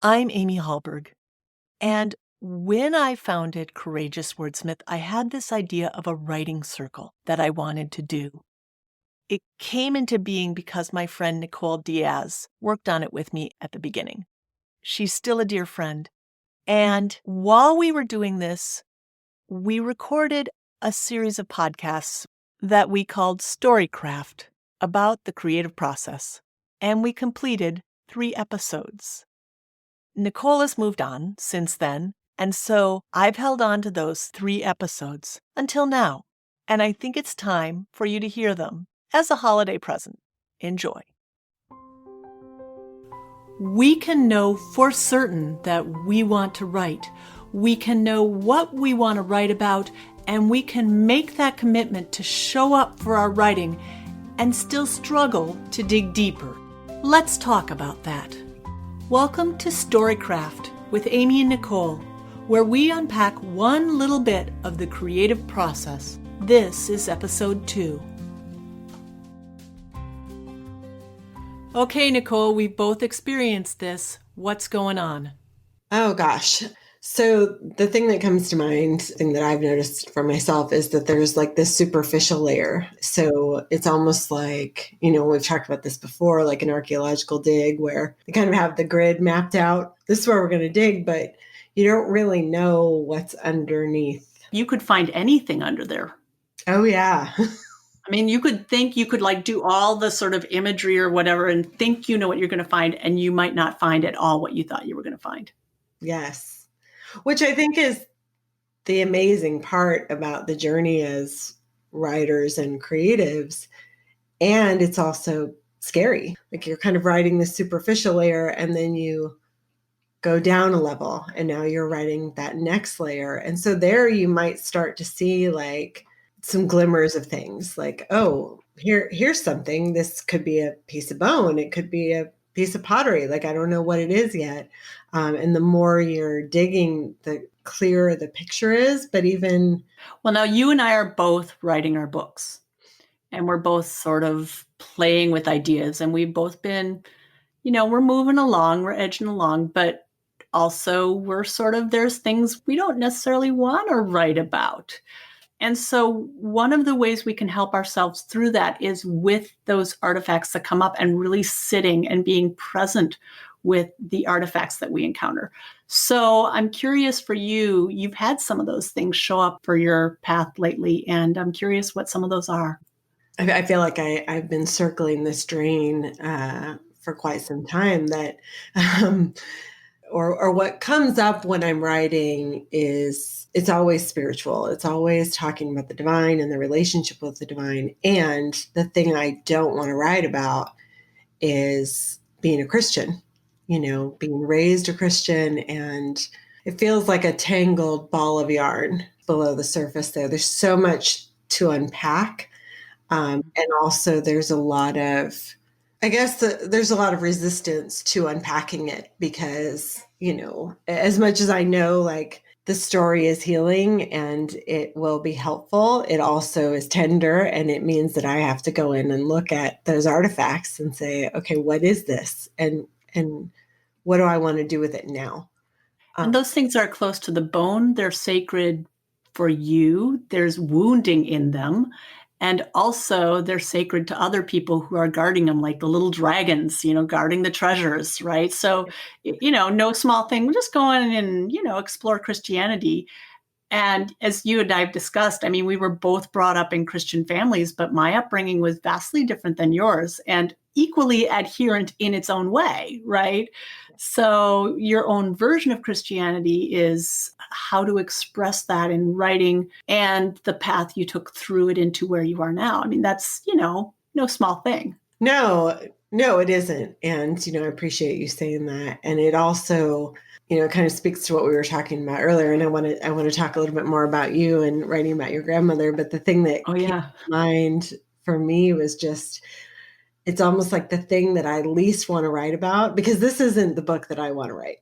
I'm Amy Hallberg, and when I founded Courageous Wordsmith, I had this idea of a writing circle that I wanted to do. It came into being because my friend Nicole Diaz worked on it with me at the beginning. She's still a dear friend. And while we were doing this, we recorded a series of podcasts that we called Storycraft about the creative process. And we completed 3 episodes. Nicole has moved on since then, and so I've held on to those 3 episodes until now, and I think it's time for you to hear them as a holiday present. Enjoy. We can know for certain that we want to write. We can know what we want to write about, and we can make that commitment to show up for our writing and still struggle to dig deeper. Let's talk about that. Welcome to Storycraft with Amy and Nicole, where we unpack one little bit of the creative process. This is episode 2. Okay, Nicole, we've both experienced this. What's going on? Oh gosh. So the thing that comes to mind, thing that I've noticed for myself is that there's like this superficial layer. So it's almost like, we've talked about this before, like an archaeological dig where you kind of have the grid mapped out. This is where we're going to dig, but you don't really know what's underneath. You could find anything under there. Oh yeah. I mean, you could think you could like do all the sort of imagery or whatever and think you know what you're going to find, and you might not find at all what you thought you were going to find. Yes. Which I think is the amazing part about the journey as writers and creatives. And it's also scary. Like you're kind of writing the superficial layer and then you go down a level and now you're writing that next layer. And so there you might start to see like some glimmers of things like, oh, here's something. This could be a piece of bone. It could be a piece of pottery. Like, I don't know what it is yet. And the more you're digging, the clearer the picture is. But even... Well, now you and I are both writing our books and we're both sort of playing with ideas, and we've both been, we're moving along, we're edging along, but also we're sort of, there's things we don't necessarily want to write about. And so one of the ways we can help ourselves through that is with those artifacts that come up and really sitting and being present with the artifacts that we encounter. So I'm curious for you, you've had some of those things show up for your path lately, and I'm curious what some of those are. I feel like I've been circling this drain for quite some time that, or what comes up when I'm writing is it's always spiritual. It's always talking about the divine and the relationship with the divine. And the thing I don't want to write about is being a Christian, being raised a Christian. And it feels like a tangled ball of yarn below the surface there. There's so much to unpack. And also there's a lot of, there's a lot of resistance to unpacking it because, as much as I know, like the story is healing and it will be helpful, it also is tender. And it means that I have to go in and look at those artifacts and say, okay, what is this? And what do I want to do with it now? And those things are close to the bone. They're sacred for you. There's wounding in them. And also they're sacred to other people who are guarding them, like the little dragons, guarding the treasures, right? So, no small thing. We're just going and, explore Christianity. And as you and I have discussed, I mean, we were both brought up in Christian families, but my upbringing was vastly different than yours and equally adherent in its own way, right? So your own version of Christianity is how to express that in writing and the path you took through it into where you are now. I mean, that's, no small thing. No, it isn't. And, I appreciate you saying that. And it also, kind of speaks to what we were talking about earlier. And I want to talk a little bit more about you and writing about your grandmother. But the thing that came to mind for me was just, it's almost like the thing that I least want to write about, because this isn't the book that I want to write.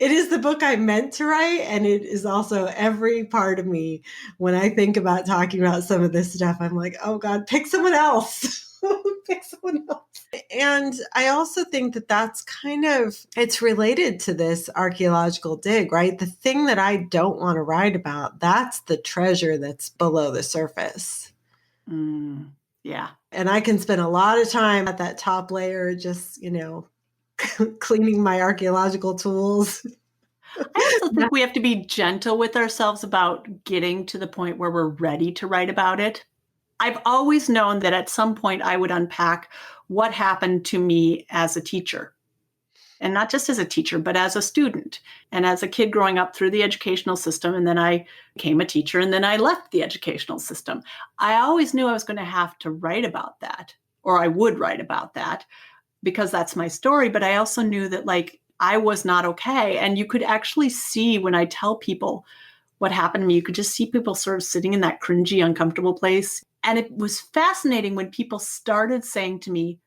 It is the book I meant to write. And it is also every part of me. When I think about talking about some of this stuff, I'm like, oh God, pick someone else. pick someone else. And I also think that that's it's related to this archaeological dig, right? The thing that I don't want to write about, that's the treasure that's below the surface. Yeah. And I can spend a lot of time at that top layer, just, cleaning my archaeological tools. I also think we have to be gentle with ourselves about getting to the point where we're ready to write about it. I've always known that at some point I would unpack what happened to me as a teacher. And not just as a teacher, but as a student and as a kid growing up through the educational system. And then I became a teacher and then I left the educational system. I always knew I was going to have to write about that, or I would write about that because that's my story. But I also knew that I was not okay. And you could actually see when I tell people what happened to me, you could just see people sort of sitting in that cringy, uncomfortable place. And it was fascinating when people started saying to me,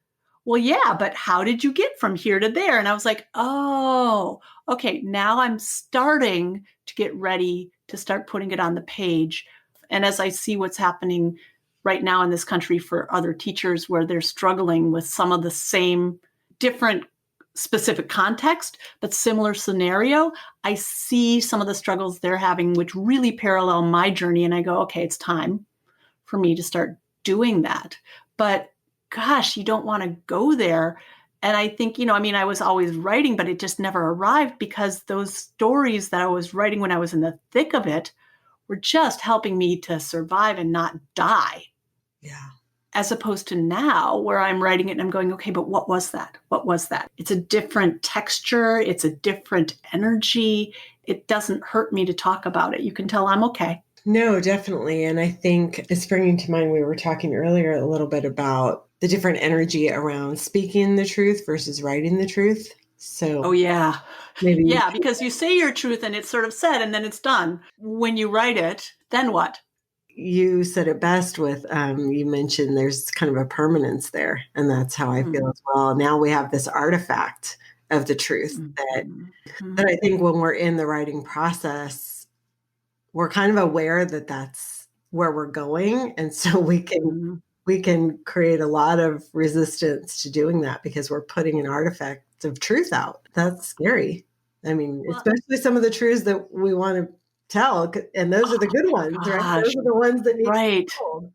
well, yeah, but how did you get from here to there? And I was like, oh, okay, now I'm starting to get ready to start putting it on the page. And as I see what's happening right now in this country for other teachers where they're struggling with some of the same different specific context, but similar scenario, I see some of the struggles they're having, which really parallel my journey. And I go, okay, it's time for me to start doing that. But gosh, you don't want to go there. And I think, I was always writing, but it just never arrived because those stories that I was writing when I was in the thick of it were just helping me to survive and not die. Yeah. As opposed to now where I'm writing it and I'm going, okay, but what was that? What was that? It's a different texture. It's a different energy. It doesn't hurt me to talk about it. You can tell I'm okay. No, definitely. And I think it's bringing to mind, we were talking earlier a little bit about the different energy around speaking the truth versus writing the truth. So, oh, yeah. Maybe. Yeah, because you say your truth and it's sort of said and then it's done. When you write it, then what? You said it best with, you mentioned there's kind of a permanence there. And that's how I feel as well. Now we have this artifact of the truth that I think when we're in the writing process, we're kind of aware that that's where we're going. And so we can create a lot of resistance to doing that because we're putting an artifact of truth out. That's scary. I mean, especially some of the truths that we want to tell. And those are the good ones, right? Those are the ones that need to be told.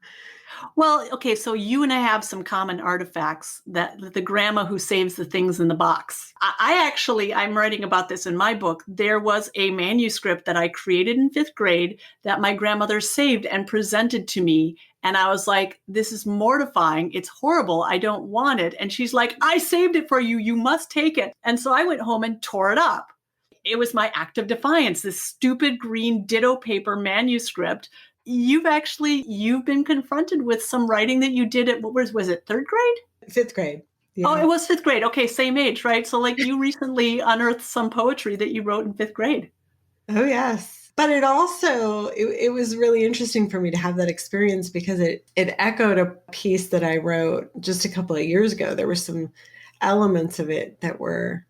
Well, okay, so you and I have some common artifacts, that the grandma who saves the things in the box. I'm writing about this in my book. There was a manuscript that I created in 5th grade that my grandmother saved and presented to me. And I was like, this is mortifying. It's horrible. I don't want it. And she's like, I saved it for you. You must take it. And so I went home and tore it up. It was my act of defiance, this stupid green ditto paper manuscript. You've been confronted with some writing that you did at, was it 3rd grade? 5th grade. Yeah. Oh, it was 5th grade. Okay, same age, right? So you recently unearthed some poetry that you wrote in 5th grade. Oh, yes. But it also, it was really interesting for me to have that experience because it echoed a piece that I wrote just a couple of years ago. There were some elements of it that were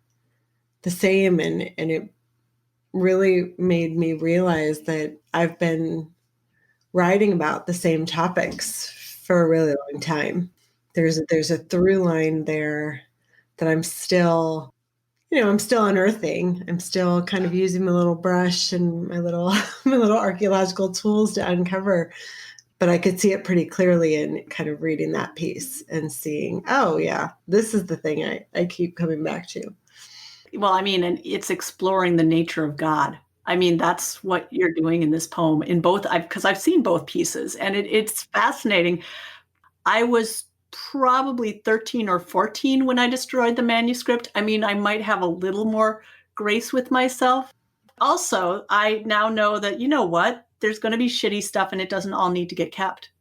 the same, and it really made me realize that I've been writing about the same topics for a really long time. There's a through line there that I'm still unearthing. I'm still kind of using my little brush and my little archaeological tools to uncover. But I could see it pretty clearly in kind of reading that piece and seeing, oh yeah, this is the thing I keep coming back to. Well, and it's exploring the nature of God. That's what you're doing in this poem in both, because I've seen both pieces and it's fascinating. I was probably 13 or 14 when I destroyed the manuscript. I might have a little more grace with myself. Also, I now know that, you know what, there's going to be shitty stuff and it doesn't all need to get kept.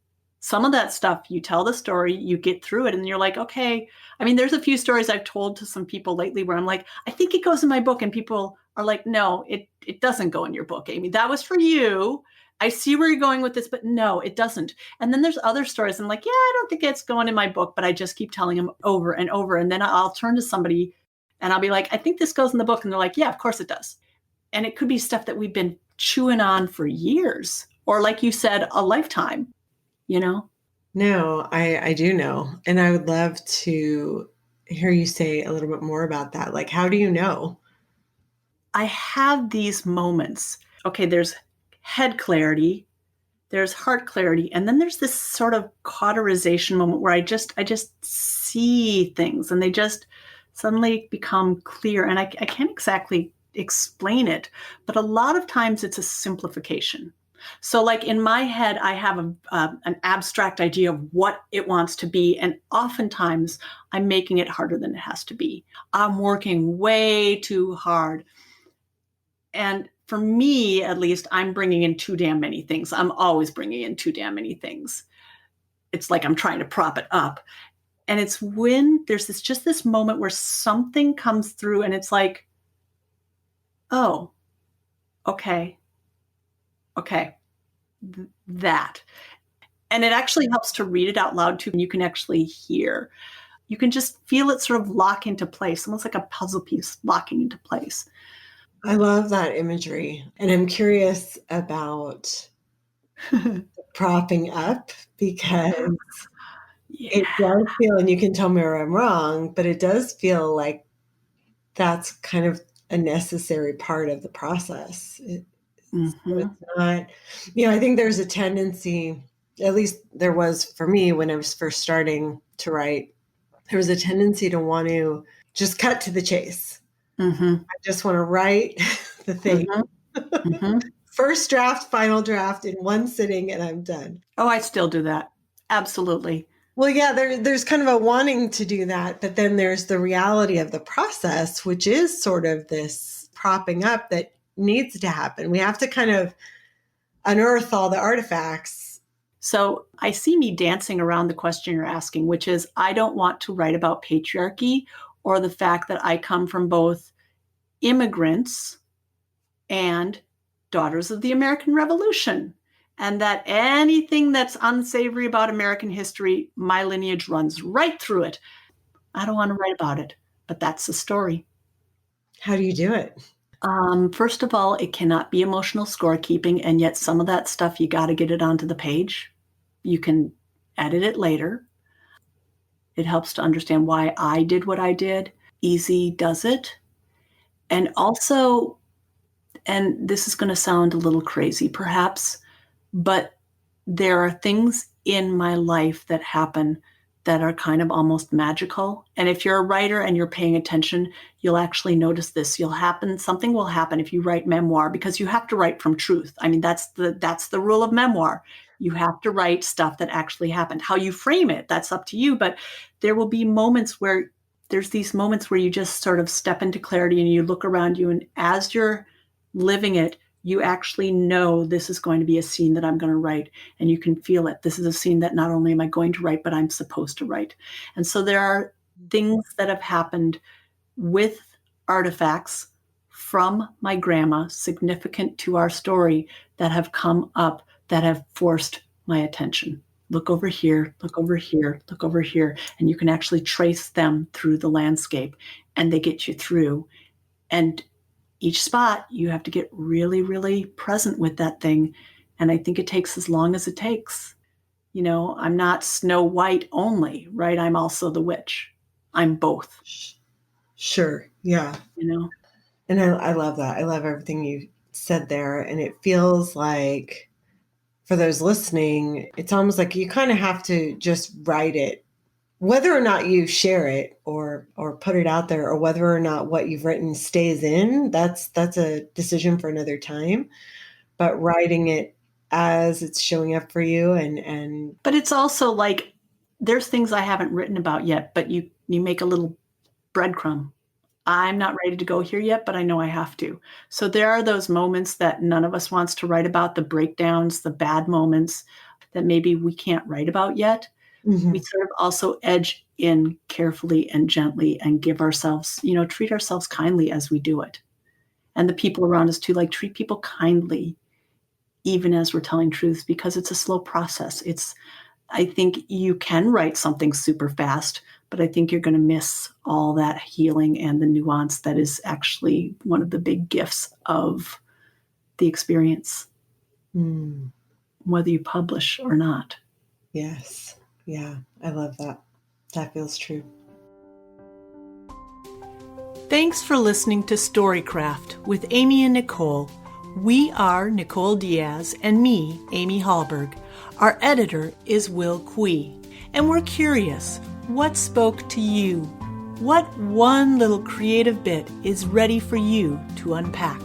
Some of that stuff, you tell the story, you get through it, and you're like, okay. There's a few stories I've told to some people lately where I'm like, I think it goes in my book. And people are like, no, it doesn't go in your book, Amy. That was for you. I see where you're going with this, but no, it doesn't. And then there's other stories. I'm like, yeah, I don't think it's going in my book, but I just keep telling them over and over. And then I'll turn to somebody and I'll be like, I think this goes in the book. And they're like, yeah, of course it does. And it could be stuff that we've been chewing on for years, or like you said, a lifetime. No, I do know. And I would love to hear you say a little bit more about that. Like, how do you know? I have these moments. Okay, there's head clarity, there's heart clarity, and then there's this sort of cauterization moment where I just see things and they just suddenly become clear. And I can't exactly explain it, but a lot of times it's a simplification. So, like in my head, I have an abstract idea of what it wants to be, and oftentimes I'm making it harder than it has to be. I'm working way too hard. And for me, at least, I'm bringing in too damn many things. I'm always bringing in too damn many things. It's like I'm trying to prop it up. And it's when there's this moment where something comes through and it's like, oh, okay, okay, that. And it actually helps to read it out loud too. And you can actually hear, you can just feel it sort of lock into place, almost like a puzzle piece locking into place. I love that imagery. And I'm curious about propping up because Yeah. it does feel, and you can tell me where I'm wrong, but it does feel like that's kind of a necessary part of the process. So Mm-hmm. it's not, I think there's a tendency, at least there was for me when I was first starting to write, there was a tendency to want to just cut to the chase. Mm-hmm. I just want to write the thing. Mm-hmm. Mm-hmm. First draft, final draft in one sitting, and I'm done. Oh, I still do that. Absolutely. Well, yeah, there's kind of a wanting to do that, but then there's the reality of the process, which is sort of this propping up that needs to happen. We have to kind of unearth all the artifacts. So I see me dancing around the question you're asking, which is I don't want to write about patriarchy or the fact that I come from both immigrants and daughters of the American Revolution. And that anything that's unsavory about American history, my lineage runs right through it. I don't want to write about it, but that's the story. How do you do it? First of all, it cannot be emotional scorekeeping, and yet some of that stuff you got to get it onto the page. You can edit it later. It helps to understand why I did what I did. Easy does it. And also, and this is going to sound a little crazy perhaps, but there are things in my life that happen that are kind of almost magical. And if you're a writer and you're paying attention, you'll actually notice this. Something will happen if you write memoir because you have to write from truth. I mean, that's the rule of memoir. You have to write stuff that actually happened. How you frame it, that's up to you. But there will be moments where there's these moments where you just sort of step into clarity and you look around you, and as you're living it, you actually know this is going to be a scene that I'm going to write, and you can feel it. This is a scene that not only am I going to write, but I'm supposed to write. And so there are things that have happened with artifacts from my grandma, significant to our story, that have come up that have forced my attention. Look over here, look over here, look over here. And you can actually trace them through the landscape, and they get you through. And each spot, you have to get really, really present with that thing. And I think it takes as long as it takes. I'm not Snow White only, right? I'm also the witch. I'm both, Sure. Yeah. you know? And I love that. I love everything you said there. And it feels like for those listening, it's almost like you kind of have to just write it, whether or not you share it or put it out there, or whether or not what you've written stays in. That's a decision for another time. But writing it as it's showing up for you, and But it's also like there's things I haven't written about yet, but you make a little breadcrumb. I'm not ready to go here yet, but I know I have to. So there are those moments that none of us wants to write about, the breakdowns, the bad moments that maybe we can't write about yet. We sort of also edge in carefully and gently and give ourselves, treat ourselves kindly as we do it. And the people around us too, like treat people kindly, even as we're telling truths, because it's a slow process. I think you can write something super fast, but I think you're going to miss all that healing and the nuance that is actually one of the big gifts of the experience, whether you publish or not. Yes. Yeah, I love that. That feels true. Thanks for listening to Storycraft with Amy and Nicole. We are Nicole Diaz and me, Amy Hallberg. Our editor is Will Quee. And we're curious, what spoke to you? What one little creative bit is ready for you to unpack?